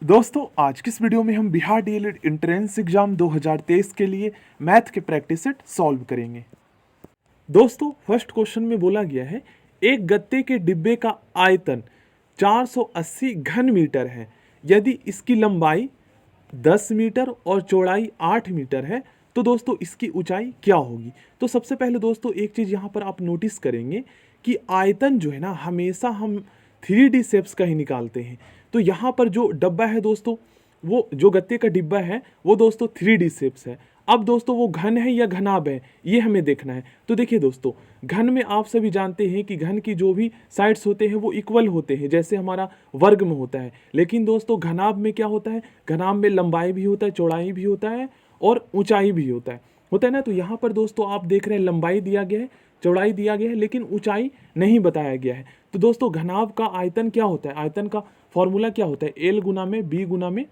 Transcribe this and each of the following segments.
दोस्तों आज की इस वीडियो में हम बिहार डीएलएड एंट्रेंस एग्जाम 2023 के लिए मैथ के प्रैक्टिस सेट सॉल्व करेंगे। दोस्तों फर्स्ट क्वेश्चन में बोला गया है एक गत्ते के डिब्बे का आयतन 480 घन मीटर है। यदि इसकी लंबाई 10 मीटर और चौड़ाई 8 मीटर है तो दोस्तों इसकी ऊंचाई क्या होगी। तो सबसे पहले दोस्तों एक चीज़ यहाँ पर आप नोटिस करेंगे कि आयतन जो है ना हमेशा हम 3D शेप्स का ही निकालते हैं। तो यहाँ पर जो डब्बा है दोस्तों, वो जो गत्ते का डिब्बा है वो दोस्तों 3D शेप्स है। अब दोस्तों वो घन है या घनाभ है ये हमें देखना है। तो देखिए दोस्तों, घन में आप सभी जानते हैं कि घन की जो भी साइड्स होते हैं वो इक्वल होते हैं, जैसे हमारा वर्ग में होता है। लेकिन दोस्तों घनाभ में क्या होता है, घनाभ में लंबाई भी होता है, चौड़ाई भी होता है और ऊंचाई भी होता है ना। तो यहाँ पर दोस्तों आप देख रहे हैं लंबाई दिया गया है, चौड़ाई दिया गया है, लेकिन ऊंचाई नहीं बताया गया है। तो दोस्तों घनाभ का आयतन क्या होता है, आयतन का फॉर्मूला क्या होता है, एल गुना में बी गुना में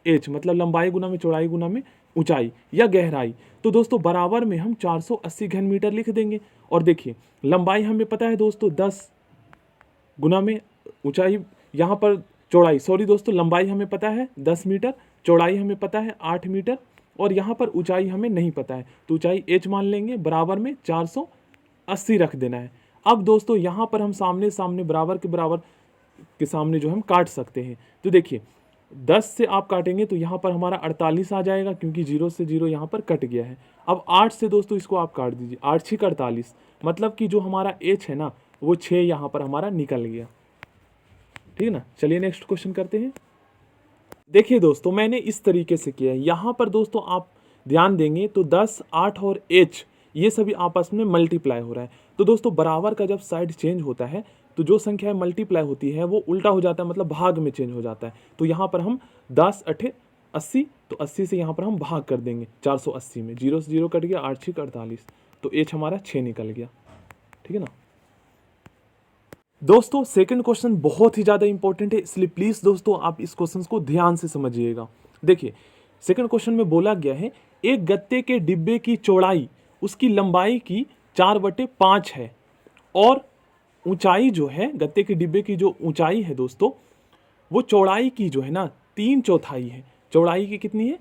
एच, मतलब लंबाई गुना में चौड़ाई गुना में ऊंचाई या गहराई। तो दोस्तों बराबर में हम 480 घन मीटर लिख देंगे। और देखिए लंबाई हमें पता है दोस्तों 10 गुना में ऊंचाई, यहाँ पर चौड़ाई, सॉरी दोस्तों लंबाई हमें पता है 10 मीटर, चौड़ाई हमें पता है 8 मीटर और यहाँ पर ऊंचाई हमें नहीं पता है। तो ऊंचाई h मान लेंगे, बराबर में 480 रख देना है। अब दोस्तों यहाँ पर हम सामने सामने बराबर के सामने जो हम काट सकते हैं। तो देखिए 10 से आप काटेंगे तो यहाँ पर हमारा 48 आ जाएगा, क्योंकि 0 से 0 यहाँ पर कट गया है। अब 8 से दोस्तों इसको आप काट दीजिए, 8 6 48, मतलब कि जो हमारा h है ना वो 6 यहाँ पर हमारा निकल गया। ठीक है ना। चलिए नेक्स्ट क्वेश्चन करते हैं। देखिए दोस्तों मैंने इस तरीके से किया है, यहाँ पर दोस्तों आप ध्यान देंगे तो 10, 8 और h ये सभी आपस में मल्टीप्लाई हो रहा है। तो दोस्तों बराबर का जब साइड चेंज होता है तो जो संख्या मल्टीप्लाई होती है वो उल्टा हो जाता है, मतलब भाग में चेंज हो जाता है। तो यहाँ पर हम 10 8 80, तो 80 से यहाँ पर हम भाग कर देंगे 480 में, 0 से 0 कट गया, 8 6 48, तो h हमारा 6 निकल गया। ठीक है ना। दोस्तों सेकंड क्वेश्चन बहुत ही ज़्यादा इंपॉर्टेंट है, इसलिए प्लीज़ दोस्तों आप इस क्वेश्चन को ध्यान से समझिएगा। देखिए सेकंड क्वेश्चन में बोला गया है एक गत्ते के डिब्बे की चौड़ाई उसकी लंबाई की 4/5 है और ऊंचाई जो है गत्ते के डिब्बे की जो ऊंचाई है दोस्तों वो चौड़ाई की जो है ना 3/4 है। चौड़ाई की कितनी है,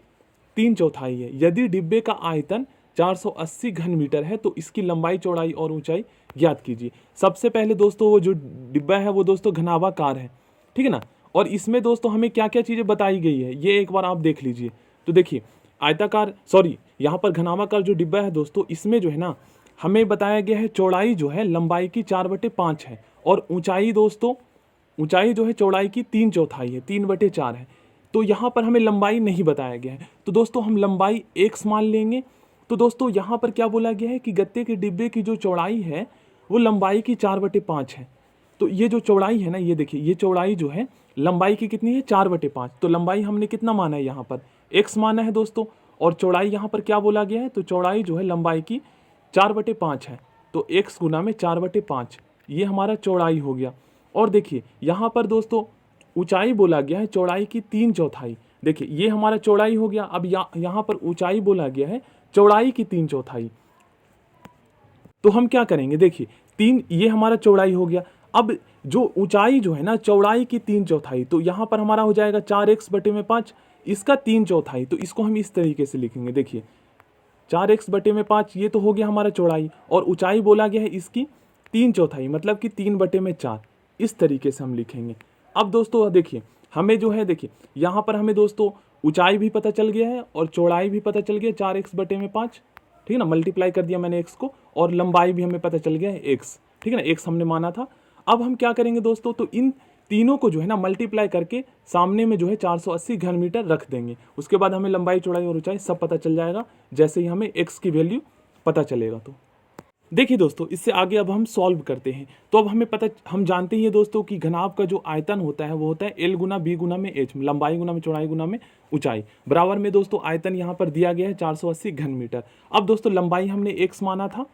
3/4 है। यदि डिब्बे का आयतन 480 घन मीटर है तो इसकी लंबाई चौड़ाई और ऊंचाई ज्ञात कीजिए। सबसे पहले दोस्तों वो जो डिब्बा है वो दोस्तों घनाभाकार है, ठीक है ना। और इसमें दोस्तों हमें क्या क्या चीज़ें बताई गई है ये एक बार आप देख लीजिए। तो देखिए आयताकार, सॉरी यहाँ पर घनाभाकार जो डिब्बा है दोस्तों इसमें जो है ना हमें बताया गया है चौड़ाई जो है लंबाई की 4/5 है और ऊंचाई दोस्तों, ऊंचाई जो है चौड़ाई की 3/4 है, 3/4 है। तो यहाँ पर हमें लंबाई नहीं बताया गया है, तो दोस्तों हम लंबाई x मान लेंगे। तो दोस्तों यहाँ पर क्या बोला गया है कि गत्ते के डिब्बे की जो चौड़ाई है वो लंबाई की 4/5 है। तो ये जो चौड़ाई है ना, ये देखिए ये चौड़ाई जो है लंबाई की कितनी है, 4/5। तो लंबाई हमने कितना माना है, यहाँ पर x माना है दोस्तों, और चौड़ाई यहाँ पर क्या बोला गया है, तो चौड़ाई जो है लंबाई की 4/5 है। तो x गुना में 4/5 ये हमारा चौड़ाई हो गया। और देखिए यहाँ पर दोस्तों ऊंचाई बोला गया है चौड़ाई की 3/4। देखिए ये हमारा चौड़ाई हो गया। अब यहाँ पर ऊंचाई बोला गया है चौड़ाई की 3/4। तो हम क्या करेंगे, देखिए 3 ये हमारा चौड़ाई हो गया। अब जो ऊंचाई जो है ना चौड़ाई की 3/4, तो यहाँ पर हमारा हो जाएगा 4x/5, इसका 3/4। तो इसको हम इस तरीके से लिखेंगे, देखिए 4x/5 ये तो हो गया हमारा चौड़ाई, और ऊंचाई बोला गया है इसकी 3/4, मतलब कि 3/4। इस तरीके से हम लिखेंगे। अब दोस्तों देखिए हमें जो है, देखिए यहाँ पर हमें दोस्तों ऊंचाई भी पता चल गया है और चौड़ाई भी पता चल गया 4x/5, ठीक है ना, मल्टीप्लाई कर दिया मैंने x को, और लंबाई भी हमें पता चल गया है x, ठीक है ना, x हमने माना था। अब हम क्या करेंगे दोस्तों, तो इन तीनों को जो है ना मल्टीप्लाई करके सामने में जो है 480 घन मीटर रख देंगे। उसके बाद हमें लंबाई चौड़ाई और ऊंचाई सब पता चल जाएगा जैसे ही हमें x की वैल्यू पता चलेगा। तो देखिए दोस्तों इससे आगे अब हम सॉल्व करते हैं। तो अब हम जानते ही हैं दोस्तों कि घनाभ का जो आयतन होता है वो होता है L गुना B गुना में H, लंबाई गुना में चौड़ाई गुना में ऊंचाई, बराबर में दोस्तों आयतन यहाँ पर दिया गया है 480 घन मीटर। अब दोस्तों लंबाई हमने x माना था,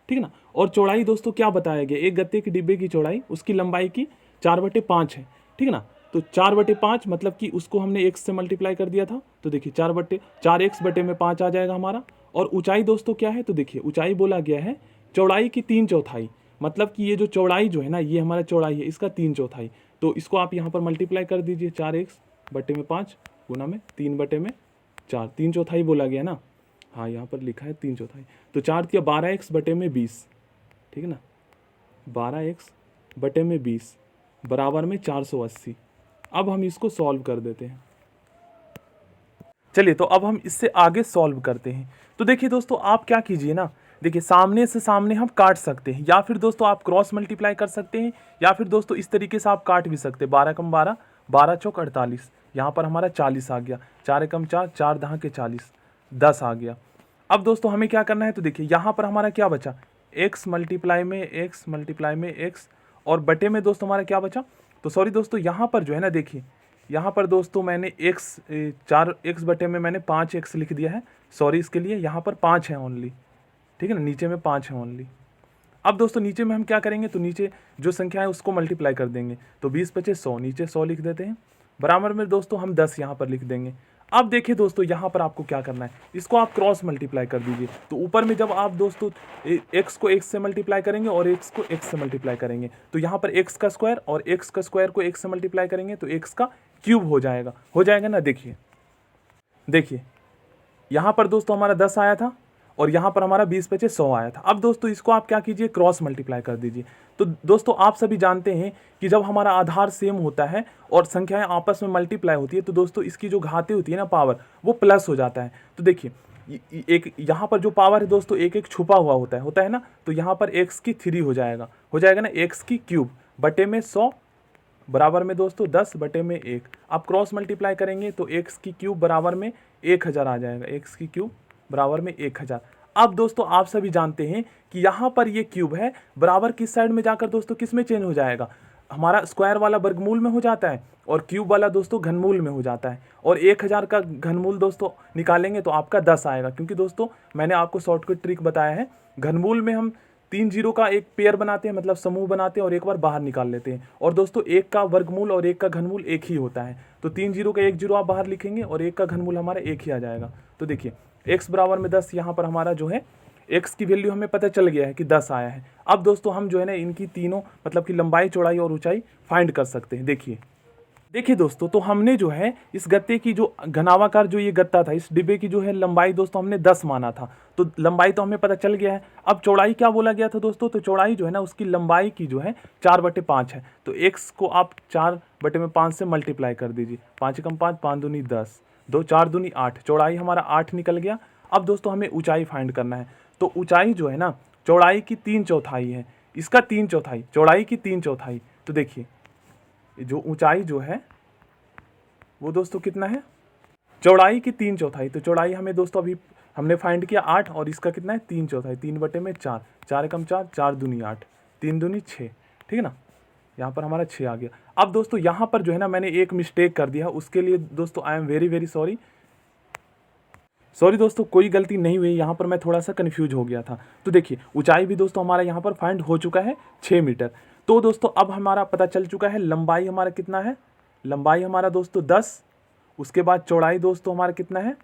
ठीक है ना, और चौड़ाई दोस्तों क्या बताया गया, एक गत्ते के डिब्बे की चौड़ाई उसकी लंबाई की 4/5 है, ठीक है ना। तो 4/5 मतलब कि उसको हमने x से मल्टीप्लाई कर दिया था। तो देखिए 4x/5 आ जाएगा हमारा। और ऊंचाई दोस्तों क्या है, तो देखिए ऊंचाई बोला गया है चौड़ाई की 3/4, मतलब कि ये जो चौड़ाई जो है ना ये हमारा चौड़ाई है इसका 3/4। तो इसको आप यहाँ पर मल्टीप्लाई कर दीजिए, 4x बटे में 5 गुना में 3/4, 3/4 बोला गया ना, हाँ यहाँ पर लिखा है 3/4, तो 4 या 12x बटे में 20, ठीक है ना, 12x बटे में 20 बराबर में 480। अब हम इसको सॉल्व कर देते हैं। चलिए तो अब हम इससे आगे सॉल्व करते हैं। तो देखिए दोस्तों, आप क्या कीजिए ना, देखिए सामने से सामने हम काट सकते हैं, या फिर दोस्तों आप क्रॉस मल्टीप्लाई कर सकते हैं, या फिर दोस्तों इस तरीके से आप काट भी सकते हैं। 12 कम 12, 12 चौक 48, यहाँ पर हमारा 40 आ गया। 4 एकम 4, 4 दहाँ के 40, 10 आ गया। अब दोस्तों हमें क्या करना है, तो देखिए यहाँ पर हमारा क्या बचा, x मल्टीप्लाई में x और बटे में दोस्तों हमारा क्या बचा, तो सॉरी दोस्तों यहाँ पर जो है ना, देखिए यहाँ पर दोस्तों मैंने x 4x बटे में मैंने 5x लिख दिया है, सॉरी इसके लिए, यहाँ पर 5 है ओनली, ठीक है ना, नीचे में 5 है ओनली। अब दोस्तों नीचे में हम क्या करेंगे, तो नीचे जो संख्या है उसको मल्टीप्लाई कर देंगे, तो 20 × 5 = 100, नीचे 100 लिख देते हैं, बराबर में दोस्तों हम 10 यहाँ पर लिख देंगे। अब देखिए दोस्तों यहाँ पर आपको क्या करना है, इसको आप क्रॉस मल्टीप्लाई कर दीजिए। तो ऊपर में जब आप दोस्तों x को x से मल्टीप्लाई करेंगे और x को x से मल्टीप्लाई करेंगे, तो यहाँ पर x का स्क्वायर और x का स्क्वायर को x से मल्टीप्लाई करेंगे तो x का क्यूब हो जाएगा ना। देखिए यहाँ पर दोस्तों हमारा 10 आया था और यहाँ पर हमारा 20 × 5 = 100 आया था। अब दोस्तों इसको आप क्या कीजिए, क्रॉस मल्टीप्लाई कर दीजिए। तो दोस्तों आप सभी जानते हैं कि जब हमारा आधार सेम होता है और संख्याएं आपस में मल्टीप्लाई होती है, तो दोस्तों इसकी जो घातें होती है ना, पावर, वो प्लस हो जाता है। तो देखिए एक यहाँ पर जो पावर है दोस्तों, एक एक छुपा हुआ होता है ना, तो यहाँ पर x की 3 हो जाएगा ना, x की क्यूब बटे में 100 बराबर में दोस्तों 10 बटे में 1। आप क्रॉस मल्टीप्लाई करेंगे तो x की क्यूब बराबर में 1000 आ जाएगा, x की क्यूब बराबर में 1000। अब दोस्तों आप सभी जानते हैं कि यहाँ पर ये क्यूब है, बराबर किस साइड में जाकर दोस्तों किस में चेंज हो जाएगा, हमारा स्क्वायर वाला वर्गमूल में हो जाता है और क्यूब वाला दोस्तों घनमूल में हो जाता है। और 1000 का घनमूल दोस्तों निकालेंगे तो आपका 10 आएगा, क्योंकि दोस्तों मैंने आपको शॉर्टकट ट्रिक बताया है, घनमूल में हम 3 जीरो का एक पेयर बनाते हैं, मतलब समूह बनाते हैं और एक बार बाहर निकाल लेते हैं। और दोस्तों एक का वर्गमूल और एक का घनमूल एक ही होता है, तो 3 जीरो का 1 जीरो आप बाहर लिखेंगे और एक का घनमूल हमारा एक ही आ जाएगा। तो देखिए x बराबर में 10, यहाँ पर हमारा जो है x की वैल्यू हमें पता चल गया है कि 10 आया है। अब दोस्तों हम जो है ना इनकी तीनों मतलब कि लंबाई, चौड़ाई और ऊंचाई फाइंड कर सकते हैं। देखिए दोस्तों, तो हमने जो है इस गत्ते की जो घनावाकार जो ये गत्ता था, इस डिब्बे की जो है लंबाई दोस्तों हमने 10 माना था, तो लंबाई तो हमें पता चल गया है। अब चौड़ाई क्या बोला गया था दोस्तों, तो चौड़ाई जो है ना उसकी लंबाई की जो है 4/5 है, तो x को आप 4/5 से मल्टीप्लाई कर दीजिए। 5 एकम 5, 5 दूनी 10, 2 4 दूनी 8, चौड़ाई हमारा 8 निकल गया। अब दोस्तों हमें ऊंचाई फाइंड करना है, तो ऊंचाई जो है ना चौड़ाई की 3/4 है, इसका 3/4, चौड़ाई की 3/4। तो देखिए जो ऊंचाई जो है वो दोस्तों कितना है, चौड़ाई की 3/4, तो चौड़ाई हमें दोस्तों अभी हमने फाइंड किया 8 और इसका कितना है 3/4, 3/4, 4 एकम 4, 4 दूनी 8, 3 दूनी 6, ठीक है ना, यहाँ पर हमारा 6 आ गया। अब दोस्तों यहाँ पर जो है ना मैंने एक मिस्टेक कर दिया, उसके लिए दोस्तों आई एम वेरी सॉरी दोस्तों, कोई गलती नहीं हुई, यहाँ पर मैं थोड़ा सा कन्फ्यूज हो गया था। तो देखिए ऊंचाई भी दोस्तों हमारा यहाँ पर फाइंड हो चुका है 6 मीटर। तो दोस्तों अब हमारा पता चल चुका है लंबाई हमारा कितना है, लंबाई हमारा दोस्तों 10, उसके बाद चौड़ाई दोस्तों हमारा कितना है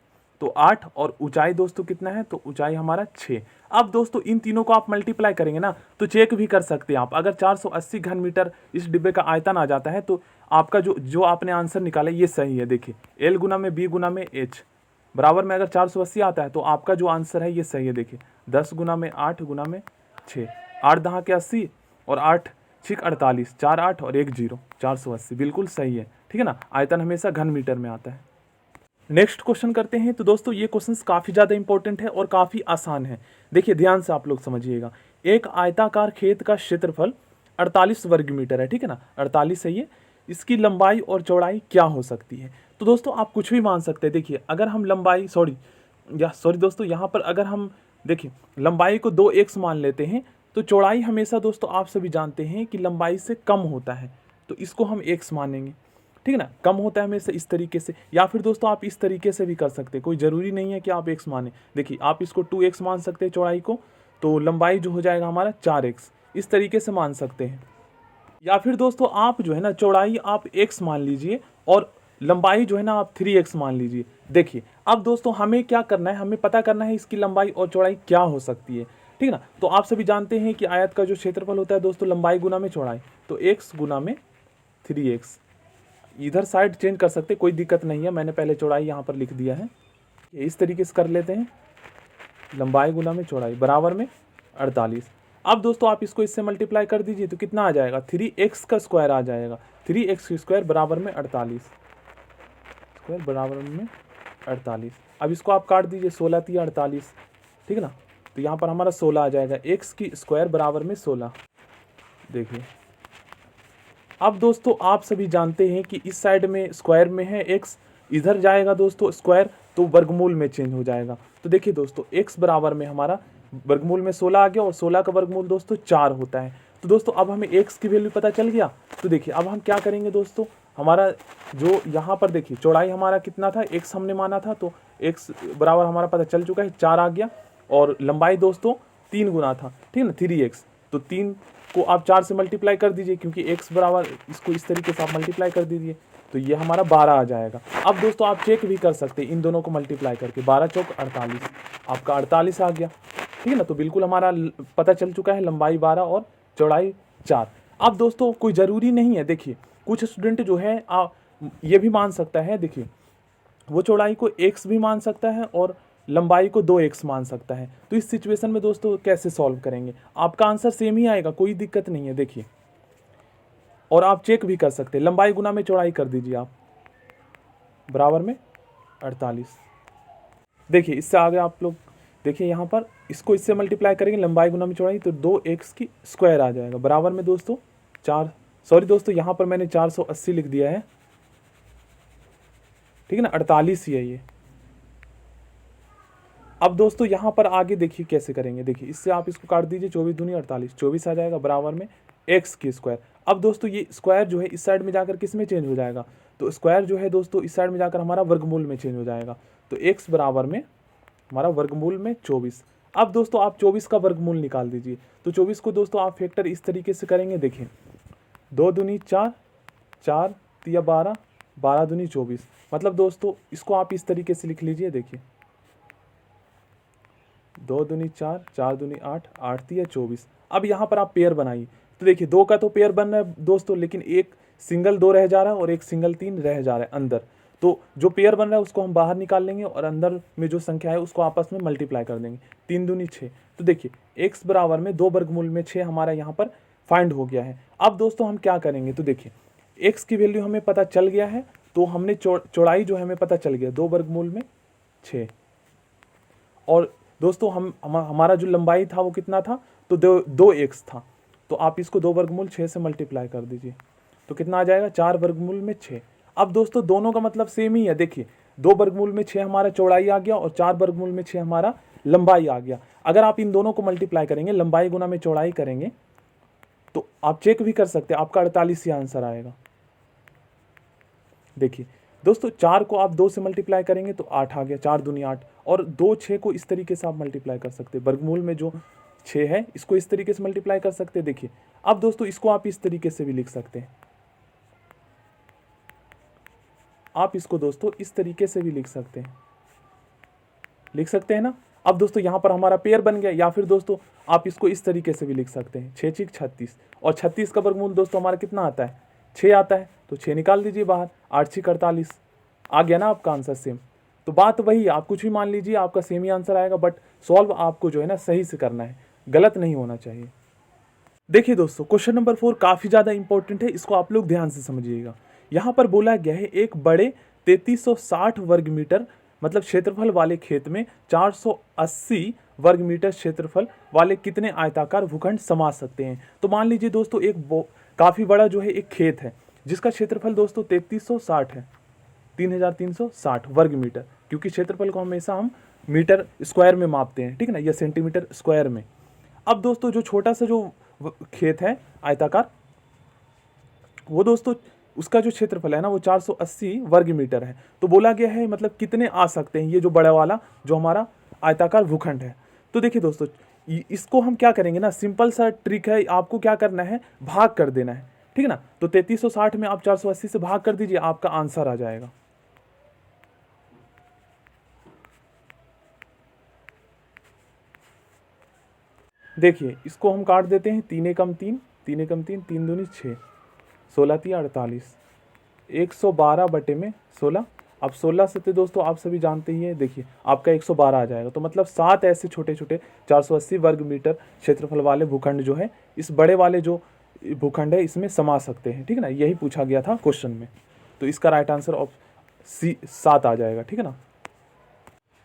तो 8, और ऊंचाई दोस्तों कितना है तो ऊंचाई हमारा 6। अब दोस्तों इन तीनों को आप मल्टीप्लाई करेंगे ना तो चेक भी कर सकते हैं आप, अगर 480 घन मीटर इस डिब्बे का आयतन आ जाता है तो आपका जो आपने आंसर निकाला ये सही है। देखिए L गुना में B गुना में H बराबर में अगर 480 आता है तो आपका जो आंसर है ये सही है। देखिए 10 गुना में 8 गुना में 6, 8 दहाँ के 80 और 8 6 48, 4 8 और 1 0, 480 बिल्कुल सही है, ठीक है ना। आयतन हमेशा घन मीटर में आता है। नेक्स्ट क्वेश्चन करते हैं। तो दोस्तों ये क्वेश्चन काफ़ी ज़्यादा इंपॉर्टेंट है और काफ़ी आसान है। देखिए ध्यान से आप लोग समझिएगा। एक आयताकार खेत का क्षेत्रफल 48 वर्ग मीटर है, ठीक है ना, 48 है ये। इसकी लंबाई और चौड़ाई क्या हो सकती है। तो दोस्तों आप कुछ भी मान सकते हैं। देखिए अगर हम लंबाई सॉरी दोस्तों यहाँ पर अगर हम देखिए लंबाई को 2x मान लेते हैं तो चौड़ाई हमेशा दोस्तों आप सभी जानते हैं कि लंबाई से कम होता है, तो इसको हम x मानेंगे, ठीक है ना, कम होता है हमेशा इस तरीके से। या फिर दोस्तों आप इस तरीके से भी कर सकते हैं, कोई ज़रूरी नहीं है कि आप x माने। देखिए आप इसको 2x मान सकते हैं चौड़ाई को, तो लंबाई जो हो जाएगा हमारा 4x, इस तरीके से मान सकते हैं। या फिर दोस्तों आप जो है ना चौड़ाई आप x मान लीजिए और लंबाई जो है ना आप 3x मान लीजिए। देखिए अब दोस्तों हमें क्या करना है, हमें पता करना है इसकी लंबाई और चौड़ाई क्या हो सकती है, ठीक है ना। तो आप सभी जानते हैं कि आयत का जो क्षेत्रफल होता है दोस्तों लंबाई गुना में चौड़ाई, तो x गुना में 3x इधर साइड चेंज कर सकते, कोई दिक्कत नहीं है। मैंने पहले चौड़ाई यहाँ पर लिख दिया है, इस तरीके से कर लेते हैं। लंबाई गुना में चौड़ाई बराबर में 48। अब दोस्तों आप इसको इससे मल्टीप्लाई कर दीजिए तो कितना आ जाएगा, 3x का स्क्वायर आ जाएगा। 3x स्क्वायर बराबर में 48, स्क्वायर बराबर में 48। अब इसको आप काट दीजिए, 16 तिया 48, ठीक है ना। तो यहाँ पर हमारा 16 आ जाएगा, x की स्क्वायर बराबर में 16। देखिए अब दोस्तों आप सभी जानते हैं कि इस साइड में स्क्वायर में है x, इधर जाएगा दोस्तों स्क्वायर तो वर्गमूल में चेंज हो जाएगा। तो देखिए दोस्तों x बराबर में हमारा वर्गमूल में 16 आ गया, और 16 का वर्गमूल दोस्तों 4 होता है। तो दोस्तों अब हमें x की वैल्यू पता चल गया। तो देखिए अब हम क्या करेंगे दोस्तों, हमारा जो यहाँ पर देखिए चौड़ाई हमारा कितना था, x हमने माना था, तो x बराबर हमारा पता चल चुका है, 4 आ गया। और लंबाई दोस्तों 3 गुना था, ठीक है ना, 3x। तो 3 को आप 4 से मल्टीप्लाई कर दीजिए, क्योंकि x बराबर, इसको इस तरीके से आप मल्टीप्लाई कर दीजिए तो ये हमारा 12 आ जाएगा। अब दोस्तों आप चेक भी कर सकते हैं इन दोनों को मल्टीप्लाई करके, 12 चौक 48, आपका 48 आ गया, ठीक है ना। तो बिल्कुल हमारा पता चल चुका है, लंबाई 12 और चौड़ाई 4। अब दोस्तों कोई ज़रूरी नहीं है, देखिए कुछ स्टूडेंट जो है ये भी मान सकता है, देखिए वो चौड़ाई को x भी मान सकता है और लंबाई को 2x मान सकता है। तो इस सिचुएशन में दोस्तों कैसे सॉल्व करेंगे, आपका आंसर सेम ही आएगा, कोई दिक्कत नहीं है। देखिए और आप चेक भी कर सकते हैं, लंबाई गुना में चौड़ाई कर दीजिए आप, बराबर में 48। देखिए इससे आगे आप लोग देखिए यहाँ पर इसको इससे मल्टीप्लाई करेंगे, लंबाई गुना में चौड़ाई, तो 2x की स्क्वायर आ जाएगा, बराबर में दोस्तों 4, सॉरी दोस्तों यहाँ पर मैंने 480 लिख दिया है, ठीक है ना, 48 ही है ये। अब दोस्तों यहाँ पर आगे देखिए कैसे करेंगे, देखिए इससे आप इसको काट दीजिए, 24 दूनी 48, 24 आ जाएगा, बराबर में x की स्क्वायर। अब दोस्तों ये स्क्वायर जो है इस साइड में जाकर किस में चेंज हो जाएगा, तो स्क्वायर जो है दोस्तों इस साइड में जाकर हमारा वर्गमूल में चेंज हो जाएगा। तो x बराबर में हमारा वर्गमूल में 24। अब दोस्तों आप 24 का वर्गमूल निकाल दीजिए। तो 24 को दोस्तों आप फैक्टर इस तरीके से करेंगे, देखिए 2 दूनी 4, 4 तिया 12, 12 दूनी 24। मतलब दोस्तों इसको आप इस तरीके से लिख लीजिए, देखिए 2 दूनी 4, 4 दूनी 8, 8 तिया 24। अब यहाँ पर आप पेयर बनाइए, तो देखिए 2 का तो पेयर बन रहा है दोस्तों, लेकिन एक सिंगल 2 रह जा रहा है और एक सिंगल 3 रह जा रहा है अंदर। तो जो पेयर बन रहा है उसको हम बाहर निकाल लेंगे और अंदर में जो संख्या है उसको आपस में मल्टीप्लाई कर देंगे, 3 दूनी 6। तो देखिए x बराबर में 2 वर्गमूल में 6 हमारा यहाँ पर फाइंड हो गया है। अब दोस्तों हम क्या करेंगे, तो देखिए x की वैल्यू हमें पता चल गया है, तो हमने चौड़ाई जो है हमें पता चल गया, 2 वर्गमूल में 6। और दोस्तों हमारा जो लंबाई था वो कितना था, तो 2x था। तो आप इसको 2 वर्गमूल 6 से मल्टीप्लाई कर दीजिए, तो कितना आ जाएगा, 4 वर्गमूल में 6। अब दोस्तों दोनों का मतलब सेम ही है, देखिए 2 वर्गमूल में 6 हमारा चौड़ाई आ गया और 4 वर्गमूल में 6 हमारा लंबाई आ गया। अगर आप इन दोनों को मल्टीप्लाई करेंगे, लंबाई गुना में चौड़ाई करेंगे, तो आप चेक भी कर सकते हैं, आपका 48 ही आंसर आएगा। देखिए दोस्तों 4 को आप 2 से मल्टीप्लाई करेंगे तो 8 आ गया, 4 दूनी 8, और 2 6 को इस तरीके से आप मल्टीप्लाई कर सकते हैं, वर्गमूल में जो 6 है इसको इस तरीके से मल्टीप्लाई कर सकते हैं। देखिए अब दोस्तों इसको आप इस तरीके से भी लिख सकते हैं, आप इसको दोस्तों इस तरीके से भी लिख सकते हैं ना। अब दोस्तों यहाँ पर हमारा पेयर बन गया, या फिर दोस्तों आप इसको इस तरीके से भी लिख सकते हैं, 6 6 36, और 36 का वर्गमूल दोस्तों हमारा कितना आता है, 6 आता है, तो 6 निकाल दीजिए बाहर, 8 6 48 आ गया ना आपका आंसर सेम। तो बात वही, आप कुछ भी मान लीजिए आपका सेम ही आंसर आएगा, बट सॉल्व आपको जो है ना सही से करना है, गलत नहीं होना चाहिए। देखिए दोस्तों क्वेश्चन नंबर 4 काफ़ी ज़्यादा इंपॉर्टेंट है, इसको आप लोग ध्यान से समझिएगा। यहाँ पर बोला गया है एक बड़े 3360 वर्ग मीटर मतलब क्षेत्रफल वाले खेत में 480 वर्ग मीटर क्षेत्रफल वाले कितने आयताकार भूखंड समा सकते हैं। तो मान लीजिए दोस्तों एक काफ़ी बड़ा जो है एक खेत है जिसका क्षेत्रफल दोस्तों 3360 है, 3360 वर्ग मीटर, क्योंकि क्षेत्रफल को हमेशा हम मीटर स्क्वायर में मापते हैं, ठीक है ना, या सेंटीमीटर स्क्वायर में। अब दोस्तों जो छोटा सा जो खेत है आयताकार, वो दोस्तों उसका जो क्षेत्रफल है ना वो 480 वर्ग मीटर है। तो बोला गया है मतलब कितने आ सकते हैं ये जो बड़ा वाला जो हमारा आयताकार भूखंड है। तो देखिए दोस्तों इसको हम क्या करेंगे ना, सिंपल सा ट्रिक है, आपको क्या करना है, भाग कर देना है, ठीक है ना। तो 3360 में आप 480 से भाग कर दीजिए, आपका आंसर आ जाएगा। देखिए इसको हम काट देते हैं, 3 एकम 3, 3 एकम 3, 3 दूनी 6, 16 तिया 48, 112 बटे में 16। अब 16 से तो दोस्तों आप सभी जानते ही हैं, देखिए आपका 112 आ जाएगा। तो मतलब 7 ऐसे छोटे छोटे 480 वर्ग मीटर क्षेत्रफल वाले भूखंड जो है इस बड़े वाले जो भूखंड है इसमें समा सकते हैं, ठीक है ना। यही पूछा गया था क्वेश्चन में। तो इसका राइट आंसर ऑफ सी 7 आ जाएगा, ठीक है ना।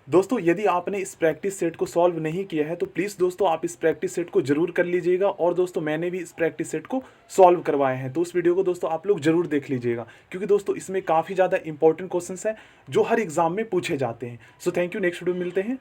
दोस्तों यदि आपने इस प्रैक्टिस सेट को सॉल्व नहीं किया है तो प्लीज़ दोस्तों आप इस प्रैक्टिस सेट को जरूर कर लीजिएगा। और दोस्तों मैंने भी इस प्रैक्टिस सेट को सॉल्व करवाए हैं, तो उस वीडियो को दोस्तों आप लोग जरूर देख लीजिएगा, क्योंकि दोस्तों इसमें काफ़ी ज़्यादा इंपॉर्टेंट क्वेश्चंस हैं जो हर एग्जाम में पूछे जाते हैं। So thank you, next video में मिलते हैं।